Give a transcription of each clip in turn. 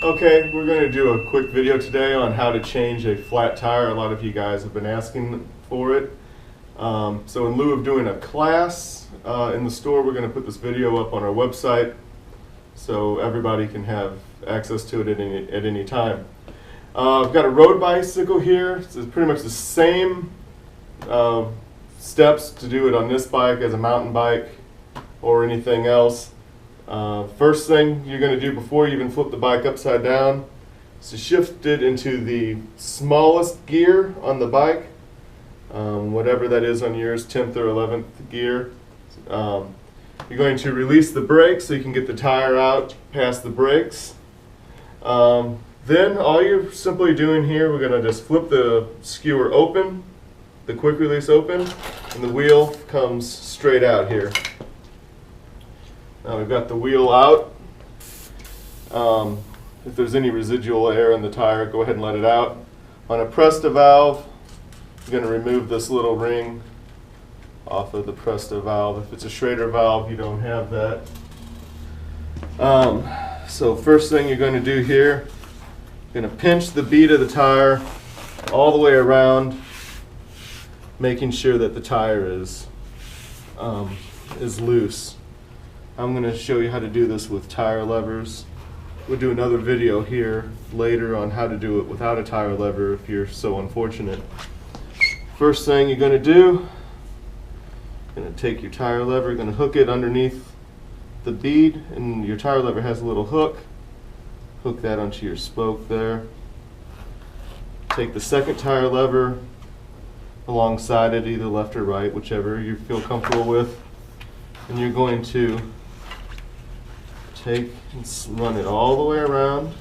Okay, we're going to do a quick video today on how to change a flat tire. A lot of you guys have been asking for it. So in lieu of doing a class in the store, we're going to put this video up on our website so everybody can have access to it at any time. I've got a road bicycle here. It's pretty much the same steps to do it on this bike as a mountain bike or anything else. First thing you're going to do before you even flip the bike upside down is to shift it into the smallest gear on the bike, whatever that is on yours, 10th or 11th gear. You're going to release the brakes so you can get the tire out past the brakes. Then all you're simply doing here, we're going to just flip the skewer open, the quick release open, and the wheel comes straight out here. Now we've got the wheel out. If there's any residual air in the tire, go ahead and let it out. On a Presta valve, you're going to remove this little ring off of the Presta valve. If it's a Schrader valve, you don't have that. So first thing you're going to do here, you're going to pinch the bead of the tire all the way around, making sure that the tire is loose. I'm going to show you how to do this with tire levers. We'll do another video here later on how to do it without a tire lever if you're so unfortunate. First thing you're going to do, you're going to take your tire lever, you're going to hook it underneath the bead, and your tire lever has a little hook. Hook that onto your spoke there. Take the second tire lever alongside it, either left or right, whichever you feel comfortable with, and you're going to take and run it all the way around.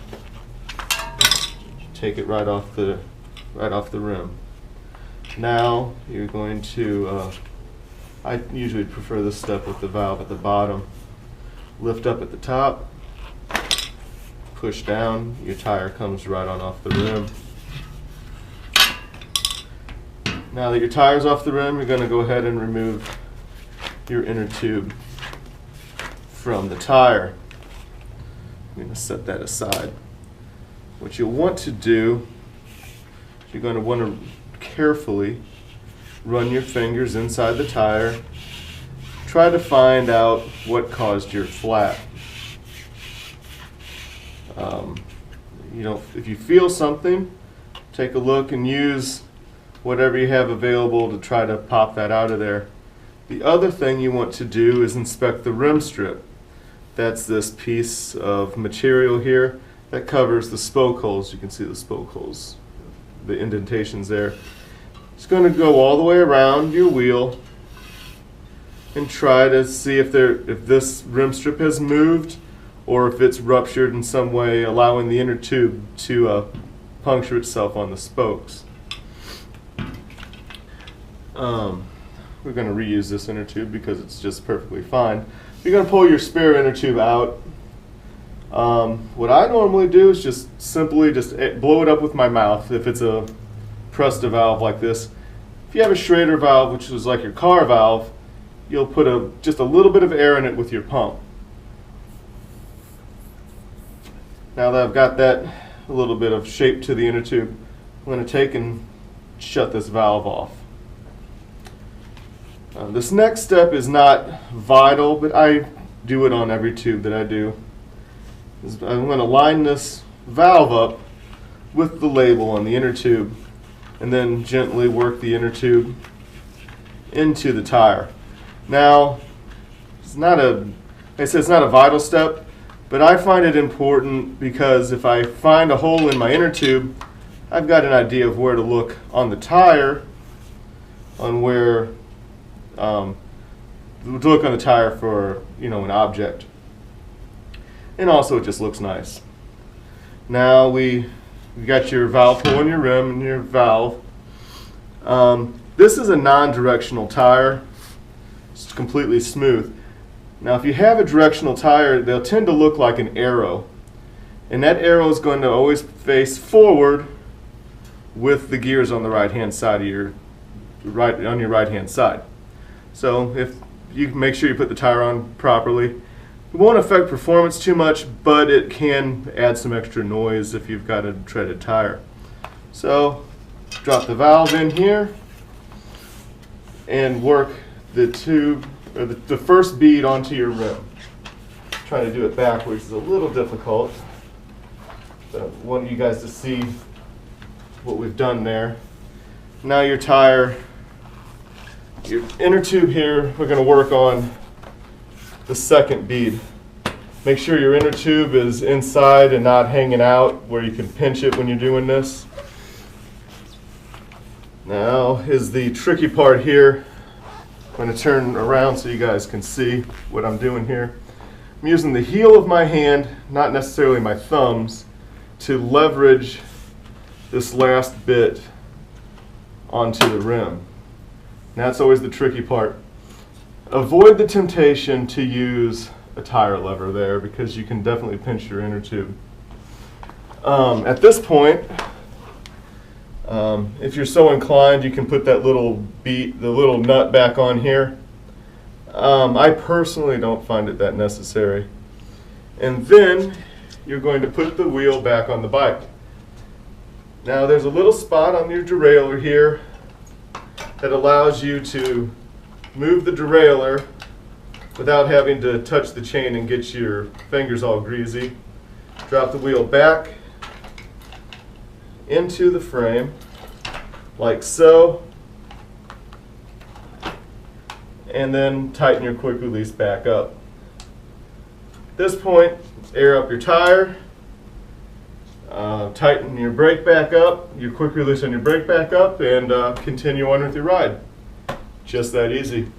Take it right off the rim. Now you're going to, I usually prefer this step with the valve at the bottom. Lift up at the top, push down, your tire comes right on off the rim. Now that your tire's off the rim, you're going to go ahead and remove your inner tube from the tire. I'm going to set that aside. What you'll want to do, you're going to want to carefully run your fingers inside the tire. Try to find out what caused your flat. If you feel something, take a look and use whatever you have available to try to pop that out of there. The other thing you want to do is inspect the rim strip. That's this piece of material here that covers the spoke holes. You can see the spoke holes, the indentations there. It's going to go all the way around your wheel and try to see if this rim strip has moved or if it's ruptured in some way, allowing the inner tube to puncture itself on the spokes. We're going to reuse this inner tube because it's just perfectly fine. You're going to pull your spare inner tube out. What I normally do is just simply blow it up with my mouth if it's a Presta valve like this. If you have a Schrader valve, which is like your car valve, you'll put just a little bit of air in it with your pump. Now that I've got that a little bit of shape to the inner tube, I'm going to take and shut this valve off. This next step is not vital, but I do it on every tube that I do. I'm going to line this valve up with the label on the inner tube and then gently work the inner tube into the tire. Now, like I said, it's not a vital step, but I find it important because if I find a hole in my inner tube, I've got an idea of where to look on the tire, to look on the tire for an object, and also it just looks nice. Now we got your valve hole in your rim and your valve. This is a non-directional tire. It's completely smooth. Now if you have a directional tire, they'll tend to look like an arrow, and that arrow is going to always face forward with the gears on the right hand side of your right hand side. So if you make sure you put the tire on properly, It won't affect performance too much, but it can add some extra noise if you've got a treaded tire. So drop the valve in here and work the tube, or the first bead onto your rim. Trying to do it backwards is a little difficult, but I want you guys to see what we've done there. Now your tire, your inner tube here, we're going to work on the second bead. Make sure your inner tube is inside and not hanging out where you can pinch it when you're doing this. Now is the tricky part here. I'm going to turn around so you guys can see what I'm doing here. I'm using the heel of my hand, not necessarily my thumbs, to leverage this last bit onto the rim. Now that's always the tricky part. Avoid the temptation to use a tire lever there because you can definitely pinch your inner tube. At this point, if you're so inclined, you can put that little the little nut back on here. I personally don't find it that necessary. And then you're going to put the wheel back on the bike. Now there's a little spot on your derailleur here that allows you to move the derailleur without having to touch the chain and get your fingers all greasy. Drop the wheel back into the frame like so, and then tighten your quick release back up. At this point, air up your tire, tighten your brake back up, your quick release on your brake back up, and continue on with your ride. Just that easy.